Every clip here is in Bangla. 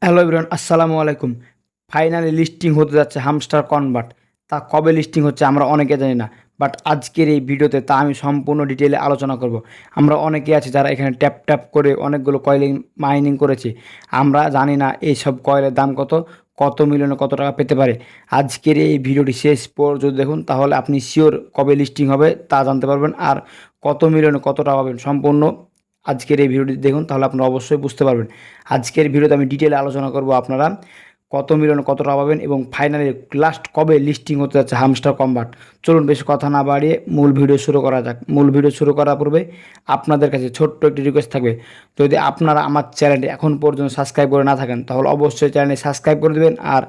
হ্যালো এভরিওয়ান, আসসালামু আলাইকুম। ফাইনালি লিস্টিং হতে যাচ্ছে হামস্টার কনভার্ট। তা কবে লিস্টিং হচ্ছে আমরা অনেকে জানি না, বাট আজকের এই ভিডিওতে তা আমি সম্পূর্ণ ডিটেলে আলোচনা করব। আমরা অনেকে আছি যারা এখানে ট্যাপ ট্যাপ করে অনেকগুলো কয়েল মাইনিং করেছি। আমরা জানি না এই সব কয়েলের দাম কত, কত মিলিয়নে কত টাকা পেতে পারে। আজকের এই ভিডিওটি শেষ পর্যন্ত দেখুন, তাহলে আপনি শিওর কবে লিস্টিং হবে তা জানতে পারবেন, আর কত মিলিয়নে কত টাকা পাবেন। সম্পূর্ণ আজকের এই ভিডিওটি দেখুন, তাহলে আপনারা অবশ্যই বুঝতে পারবেন। আজকের ভিডিওতে আমি ডিটেলে আলোচনা করব আপনারা কত মিলিয়নে কত টাকা পাবেন এবং ফাইনালি লাস্ট কবে লিস্টিং হতে যাচ্ছে হামস্টার কনভার্ট। চলুন বেশি কথা না বাড়িয়ে মূল ভিডিও শুরু করা যাক। মূল ভিডিও শুরু করার পূর্বে আপনাদের কাছে ছোট্ট একটি রিকোয়েস্ট থাকবে, যদি আপনারা আমার চ্যানেলটি এখন পর্যন্ত সাবস্ক্রাইব করে না থাকেন তাহলে অবশ্যই চ্যানেলটি সাবস্ক্রাইব করে দেবেন। আর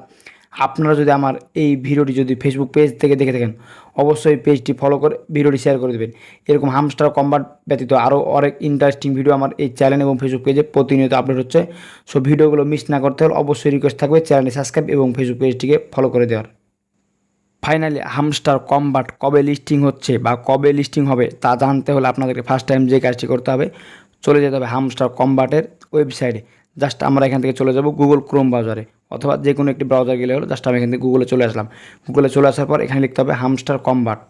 আপনারা যদি আমার এই ভিডিওটি যদি ফেসবুক পেজ থেকে দেখে থাকেন অবশ্যই পেজটি ফলো করে ভিডিওটি শেয়ার করে দেবেন। এরকম হামস্টার কম্বাট ব্যতীত আরও অনেক ইন্টারেস্টিং ভিডিও আমার এই চ্যানেল এবং ফেসবুক পেজে প্রতিনিয়ত আপলোড হচ্ছে। সো ভিডিওগুলো মিস না করতে হলে অবশ্যই রিকোয়েস্ট থাকবে চ্যানেলটি সাবস্ক্রাইব এবং ফেসবুক পেজটিকে ফলো করে দেওয়ার। ফাইনালি হামস্টার কম্বাট কবে লিস্টিং হচ্ছে বা কবে লিস্টিং হবে তা জানতে হলে আপনাদেরকে ফার্স্ট টাইম যে কাজটি করতে হবে, চলে যেতে হবে হামস্টার কম্বাটের ওয়েবসাইটে। জাস্ট আমরা এখান থেকে চলে যাব গুগল ক্রোম ব্রাউজারে, অথবা যে কোনো একটি ব্রাউজার গেলে হলো। জাস্ট আমি এখান থেকে গুগলে চলে আসলাম। গুগলে চলে আসার পর এখানে লিখতে হবে হামস্টার কম্বাট।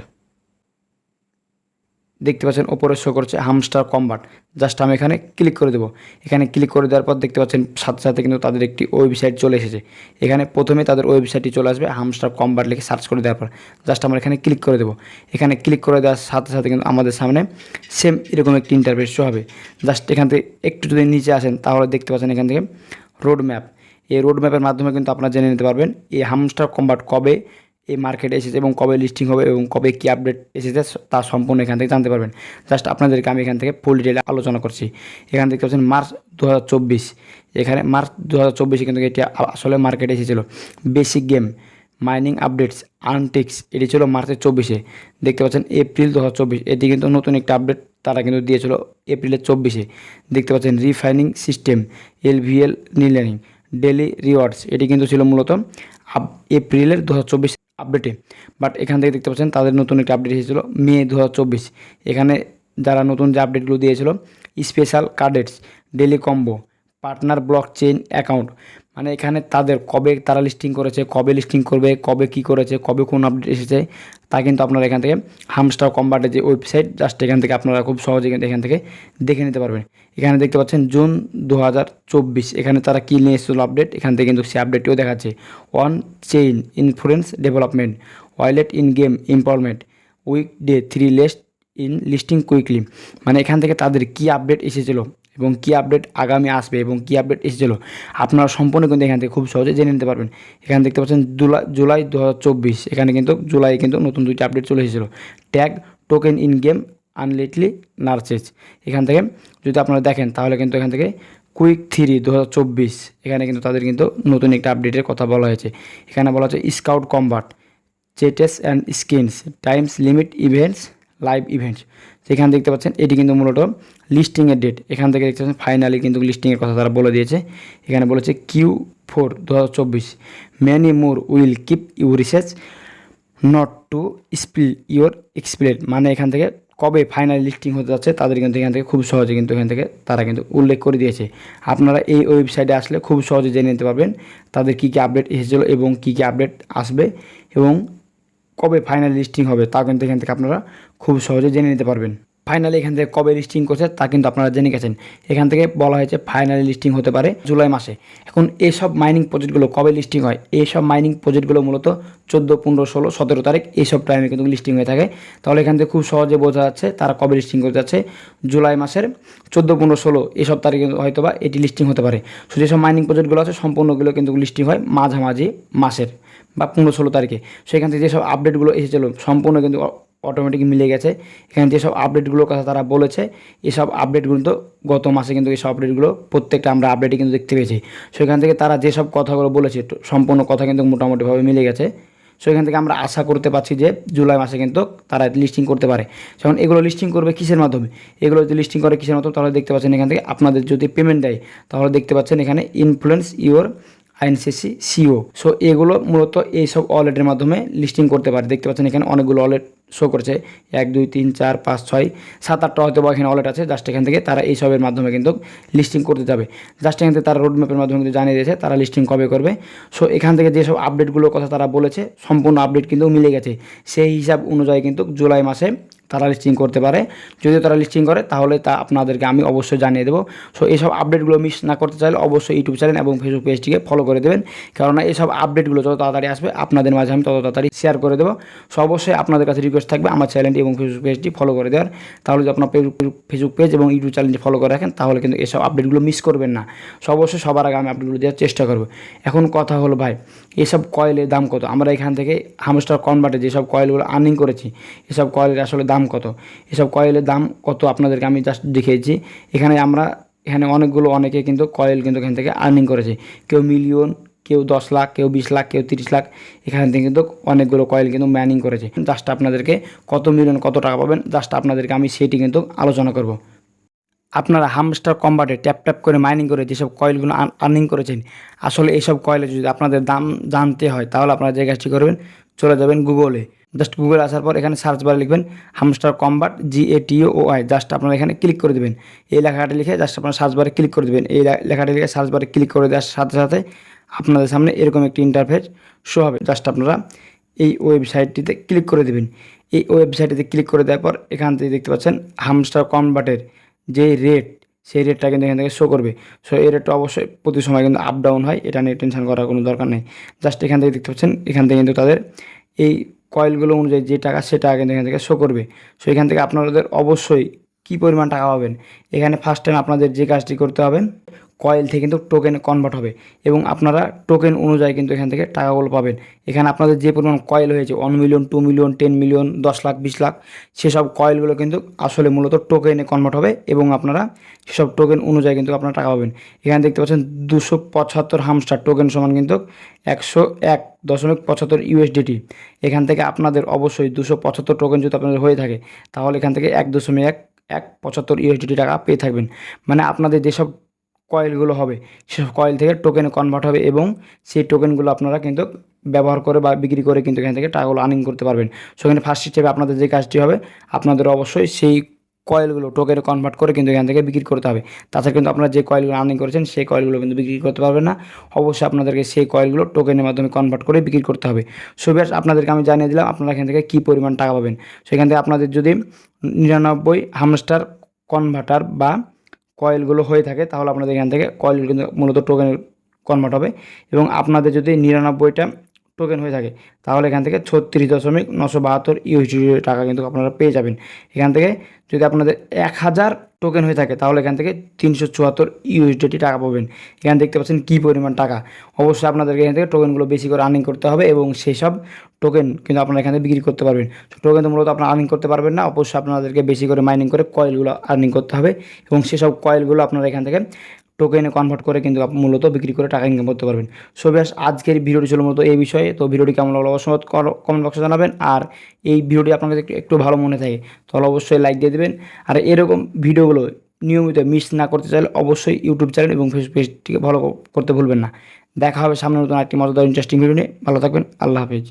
দেখতে পাচ্ছেন ওপরে শো করছে হামস্টার কম্বাট। জাস্ট আমি এখানে ক্লিক করে দেবো। এখানে ক্লিক করে দেওয়ার পর দেখতে পাচ্ছেন সাথে সাথে কিন্তু তাদের একটি ওয়েবসাইট চলে এসেছে। এখানে প্রথমে তাদের ওয়েবসাইটটি চলে আসবে, হামস্টার কম্বাট লিখে সার্চ করে দেওয়ার পর জাস্ট আমরা এখানে ক্লিক করে দেবো। এখানে ক্লিক করে দেওয়ার সাথে সাথে কিন্তু আমাদের সামনে সেম এরকম একটি ইন্টারফেস শো হবে। জাস্ট এখান থেকে একটু যদি নিচে আসেন তাহলে দেখতে পাচ্ছেন এখান থেকে রোড ম্যাপ। এই রোড ম্যাপের মাধ্যমে কিন্তু আপনারা জেনে নিতে পারবেন এই হামস্টার কম্বাট কবে এই মার্কেটে এসেছে এবং কবে লিস্টিং হবে এবং কবে কী আপডেট এসেছে তা সম্পূর্ণ এখান থেকে জানতে পারবেন। জাস্ট আপনাদেরকে আমি এখান থেকে ফুল ডিটেলে আলোচনা করছি। এখানে দেখতে পাচ্ছেন মার্চ 2024, এখানে মার্চ 2024 কিন্তু এটি আসলে মার্কেটে এসেছিলো। বেসিক গেম মাইনিং আপডেটস আনটিক্স এটি ছিল মার্চের 24-এ। দেখতে পাচ্ছেন এপ্রিল 2024 এটি কিন্তু নতুন একটা আপডেট তারা কিন্তু দিয়েছিল এপ্রিলের 24-এ। দেখতে পাচ্ছেন রিফাইনিং সিস্টেম এলভিএল নিলার্নিং ডেলি রিওয়ার্ডস এটি কিন্তু ছিল মূলত এপ্রিলের 2024 আপডেটে। বাট এখান থেকে দেখতে পাচ্ছেন তাদের নতুন একটা আপডেট এসেছিলো মে 2024। এখানে যারা নতুন যে আপডেটগুলো দিয়েছিল special cadets daily combo partner blockchain account, মানে এখানে তাদের কবে তারা লিস্টিং করেছে, কবে লিস্টিং করবে, কবে কি করেছে, কবে কোন আপডেট এসেছে তা কিন্তু আপনারা এখান থেকে হামস্টার কম্বাটের যে ওয়েবসাইট জাস্ট এখান থেকে আপনারা খুব সহজে কিন্তু এখান থেকে দেখে নিতে পারবেন। এখানে দেখতে পাচ্ছেন জুন 2024 এখানে তারা কী নিয়ে এসেছিল আপডেট, এখান থেকে কিন্তু সে আপডেটটিও দেখাচ্ছে। On chain influence development wallet in game empowerment week day 3 least in listing quickly, মানে এখান থেকে তাদের কী আপডেট এসেছিলো এবং কী আপডেট আগামী আসবে এবং কী আপডেট এসেছিলো আপনারা সম্পূর্ণ কিন্তু এখান থেকে খুব সহজে জেনে নিতে পারবেন। এখানে দেখতে পাচ্ছেন জুলাই 2024 এখানে কিন্তু জুলাই কিন্তু নতুন দুইটি আপডেট চলে এসেছিলো। ট্যাগ টোকেন ইন গেম আনলেটলি নার্চেস, এখান থেকে যদি আপনারা দেখেন তাহলে কিন্তু এখান থেকে কুইক 3 2024 এখানে কিন্তু তাদের কিন্তু নতুন একটা আপডেটের কথা বলা হয়েছে। এখানে বলা হচ্ছে scout combat chests and skins times limit events live events. সেখানে দেখতে পাচ্ছেন এটি কিন্তু মূলত লিস্টিংয়ের ডেট। এখান থেকে দেখতে পাচ্ছেন ফাইনালি কিন্তু লিস্টিংয়ের কথা তারা বলে দিয়েছে। এখানে বলেছে Q4 2024 many more will keep you research not to spill your experience, মানে এখান থেকে কবে ফাইনাল লিস্টিং হতে যাচ্ছে তাদের কিন্তু এখান থেকে খুব সহজে কিন্তু এখান থেকে তারা কিন্তু উল্লেখ করে দিয়েছে। আপনারা এই ওয়েবসাইটে আসলে খুব সহজে জেনে নিতে পারবেন তাদের কী কী আপডেট এসেছিলো এবং কী কী আপডেট আসবে এবং কবে ফাইনাল লিস্টিং হবে তা কিন্তু এখান থেকে আপনারা খুব সহজে জেনে নিতে পারবেন। ফাইনালি এখান থেকে কবে লিস্টিং করছে তা কিন্তু আপনারা জেনে গেছেন। এখান থেকে বলা হয়েছে ফাইনালি লিস্টিং হতে পারে জুলাই মাসে। এখন এইসব মাইনিং প্রজেক্টগুলো কবে লিস্টিং হয়, এইসব মাইনিং প্রজেক্টগুলো মূলত 14, 15, 16, 17 তারিখ এইসব টাইমে কিন্তু লিস্টিং হয়ে থাকে। তাহলে এখান থেকে খুব সহজে বোঝা যাচ্ছে তারা কবে লিস্টিং করতে যাচ্ছে। জুলাই মাসের 14, 15, 16 এইসব তারিখে হয়তো বা এটি লিস্টিং হতে পারে। সো যেসব মাইনিং প্রজেক্টগুলো আছে সম্পূর্ণগুলো কিন্তু লিস্টিং হয় মাঝামাঝি মাসের বা 15-16 তারিখে। সেখান থেকে যেসব আপডেটগুলো এসেছিলো সম্পূর্ণ কিন্তু অটোমেটিক মিলে গেছে। এখানে যেসব আপডেটগুলোর কথা তারা বলেছে এসব আপডেটগুলো তো গত মাসে কিন্তু এইসব আপডেটগুলো প্রত্যেকটা আমরা আপডেটই কিন্তু দেখতে পেয়েছি। সেখান থেকে তারা যেসব কথাগুলো বলেছে সম্পূর্ণ কথা কিন্তু মোটামুটিভাবে মিলে গেছে। সেখান থেকে আমরা আশা করতে পারছি যে জুলাই মাসে কিন্তু তারা লিস্টিং করতে পারে। যেমন এগুলো লিস্টিং করবে কিসের মাধ্যমে, এগুলো যদি লিস্টিং করে কিসের মাধ্যমে তাহলে দেখতে পাচ্ছেন এখান থেকে আপনাদের যদি পেমেন্ট দেয় তাহলে দেখতে পাচ্ছেন এখানে ইনফ্লুয়েন্স ইউর আইএনসিসি সিও। সো এগুলো মূলত এইসব ওয়ালেটের মাধ্যমে লিস্টিং করতে পারে। দেখতে পাচ্ছেন এখানে অনেকগুলো ওয়ালেট শো করছে, 1 2 3 4 5 6 7 8টা হয়তো বা এখানে ওয়ালেট আছে। জাস্ট এখান থেকে তারা এইসবের মাধ্যমে কিন্তু লিস্টিং করতে যাবে। জাস্ট এখান থেকে তারা রোডম্যাপের মাধ্যমে কিন্তু জানিয়ে দিয়েছে তারা লিস্টিং কবে করবে। সো এখান থেকে যেসব আপডেটগুলোর কথা তারা বলেছে সম্পূর্ণ আপডেট কিন্তু মিলে গেছে। সেই হিসাব অনুযায়ী কিন্তু জুলাই মাসে তারা লিস্টিং করতে পারে। যদি তারা লিস্টিং করে তাহলে তা আপনাদেরকে আমি অবশ্যই জানিয়ে দেবো। সো এইসব আপডেটগুলো মিস না করতে চাইলে অবশ্যই ইউটিউব চ্যানেল এবং ফেসবুক পেজটিকে ফলো করে দেবেন, কেননা এইসব আপডেটগুলো যত তাড়াতাড়ি আসবে আপনাদের মাঝে আমি তত তাড়াতাড়ি শেয়ার করে দেবো। সো অবশ্যই আপনাদের কাছে রিকোয়েস্ট থাকবে আমার চ্যানেলটি এবং ফেসবুক পেজটি ফলো করে দেওয়ার। তাহলে যদি আপনার ফেসবুক পেজ এবং ইউটিউব চ্যানেলটি ফলো করে রাখেন তাহলে কিন্তু এসব আপডেটগুলো মিস করবেন না। সো অবশ্যই সবার আগে আমি আপডেটগুলো দেওয়ার চেষ্টা করবো। এখন কথা হলো ভাই, এসব কয়েলের দাম কত? আমরা এখান থেকে হামস্টার কনভার্টে যেসব কয়েলগুলো আর্নিং করেছি এসব কয়েলের আসলে দাম কত? এসব কয়েলের দাম কত আপনাদেরকে আমি জাস্ট দেখিয়েছি। এখানে অনেকে কিন্তু কয়েল কিন্তু এখান থেকে আর্নিং করেছে। কেউ মিলিয়ন, কেউ 10 লাখ, কেউ 20 লাখ, কেউ 30 লাখ, এখান থেকে কিন্তু অনেকগুলো কয়েল কিন্তু ম্যানিং করেছে। জাস্ট আপনাদেরকে কত মিলিয়ন কত টাকা পাবেন জাস্ট আপনাদেরকে আমি সেটি কিন্তু আলোচনা করব। আপনারা হামস্টার কম্বাটে ট্যাপ করে মাইনিং করে যেসব কয়েলগুলো আর্নিং করেছেন, আসলে এইসব কয়েলে যদি আপনাদের দাম জানতে হয় তাহলে আপনারা যে কাজটি করবেন, চলে যাবেন গুগলে। জাস্ট গুগলে আসার পর এখানে সার্চ বারে লিখবেন হামস্টার কম্বাট GATOI। জাস্ট আপনারা এখানে ক্লিক করে দেবেন। এই লেখাটি লিখে জাস্ট আপনারা সার্চ বারে ক্লিক করে দেবেন। এই লেখাটি লিখে সার্চ বারে ক্লিক করে দেওয়ার সাথে সাথে আপনাদের সামনে এরকম একটি ইন্টারফেস শো হবে। জাস্ট আপনারা এই ওয়েবসাইটটিতে ক্লিক করে দেবেন। এই ওয়েবসাইটটিতে ক্লিক করে দেওয়ার পর এখান থেকে দেখতে পাচ্ছেন হামস্টার কনভার্টের যে রেট, সেই রেটটা কিন্তু এখান থেকে শো করবে। সো এই রেটটা অবশ্যই প্রতি সময় কিন্তু আপ ডাউন হয়, এটা নিয়ে টেনশন করার কোনো দরকার নেই। জাস্ট এখান থেকে দেখতে পাচ্ছেন এখান থেকে কিন্তু তাদের এই কয়েলগুলো অনুযায়ী যে টাকা সে টাকা কিন্তু এখান থেকে শো করবে। সো এখান থেকে আপনাদের অবশ্যই কী পরিমাণ টাকা পাবেন, এখানে ফার্স্ট টাইম আপনাদের যে কাজটি করতে হবে, কয়েল থেকে কিন্তু টোকেনে কনভার্ট হবে এবং আপনারা টোকেন অনুযায়ী কিন্তু এখান থেকে টাকাগুলো পাবেন। এখানে আপনাদের যে পরিমাণ কয়েল হয়েছে 1 million, 2 million, 10 million, 10 lakh, 20 lakh, সেসব কয়েলগুলো কিন্তু আসলে মূলত টোকেনে কনভার্ট হবে এবং আপনারা সেসব টোকেন অনুযায়ী কিন্তু আপনারা টাকা পাবেন। এখানে দেখতে পাচ্ছেন 275 হামস্টার টোকেন সমান কিন্তু 101.75 USDT। এখান থেকে আপনাদের অবশ্যই 275 টোকেন যদি আপনাদের হয়ে থাকে তাহলে এখান থেকে 1.175 USDT টাকা পেয়ে থাকবেন। মানে আপনাদের যেসব কয়েলগুলো হবে সেসব কয়েল থেকে টোকেনে কনভার্ট হবে এবং সেই টোকেনগুলো আপনারা কিন্তু ব্যবহার করে বা বিক্রি করে কিন্তু এখান থেকে টাকাগুলো আর্নিং করতে পারবেন। সো এখানে ফার্স্ট স্টেপে আপনাদের যে কাজটি হবে, আপনাদের অবশ্যই সেই কয়েলগুলো টোকেনে কনভার্ট করে কিন্তু এখান থেকে বিক্রি করতে হবে। তাছাড়া কিন্তু আপনারা যে কয়েলগুলো আর্নিং করেছেন সেই কয়েলগুলো কিন্তু বিক্রি করতে পারবেন না। অবশ্যই আপনাদেরকে সেই কয়েলগুলো টোকেনের মাধ্যমে কনভার্ট করে বিক্রি করতে হবে। সো ব্যাস আপনাদেরকে আমি জানিয়ে দিলাম আপনারা এখান থেকে কী পরিমাণ টাকা পাবেন। সেখান থেকে আপনাদের যদি 99 হামস্টার কনভার্টার বা কয়েলগুলো হয়ে থাকে তাহলে আপনাদের এখান থেকে কয়েলগুলো কিন্তু মূলত টোকেনে কনভার্ট হবে এবং আপনাদের যদি 99টা টোকেন হয়ে থাকে তাহলে এখান থেকে 36.972 USDT টাকা কিন্তু আপনারা পেয়ে যাবেন। এখান থেকে যদি আপনাদের 1000 টোকেন হয়ে থাকে তাহলে এখান থেকে 374 USDT টাকা পাবেন। এখানে দেখতে পাচ্ছেন কী পরিমাণ টাকা। অবশ্যই আপনাদেরকে এখান থেকে টোকেনগুলো বেশি করে আর্নিং করতে হবে এবং সেই সব টোকেন কিন্তু আপনারা এখান থেকে বিক্রি করতে পারবেন। টোকেন তো মূলত আপনারা আর্নিং করতে পারবেন না, অবশ্যই আপনাদেরকে বেশি করে মাইনিং করে কয়েলগুলো আর্নিং করতে হবে এবং সেসব কয়েলগুলো আপনারা এখান থেকে টোকেনে কনভার্ট করে কিন্তু মূলত বিক্রি করে টাকা ইনকাম করতে পারবেন। সো ব্যাস আজকের ভিডিওটি ছিল মূলত এই বিষয়ে। তো ভিডিওটি কেমন লাগলো অবশ্যই কমেন্ট বক্সে জানাবেন। আর এই ভিডিওটি আপনাদের একটু ভালো মনে থাকে তাহলে অবশ্যই লাইক দিয়ে দেবেন। আর এরকম ভিডিওগুলো নিয়মিত মিস না করতে চাইলে অবশ্যই ইউটিউব চ্যানেল এবং ফেসবুক পেজটিকে ফলো করতে ভুলবেন না। দেখা হবে সামনে নতুন একটি মজাদার ইন্টারেস্টিং ভিডিও নিয়ে। ভালো থাকবেন। আল্লাহ হাফেজ।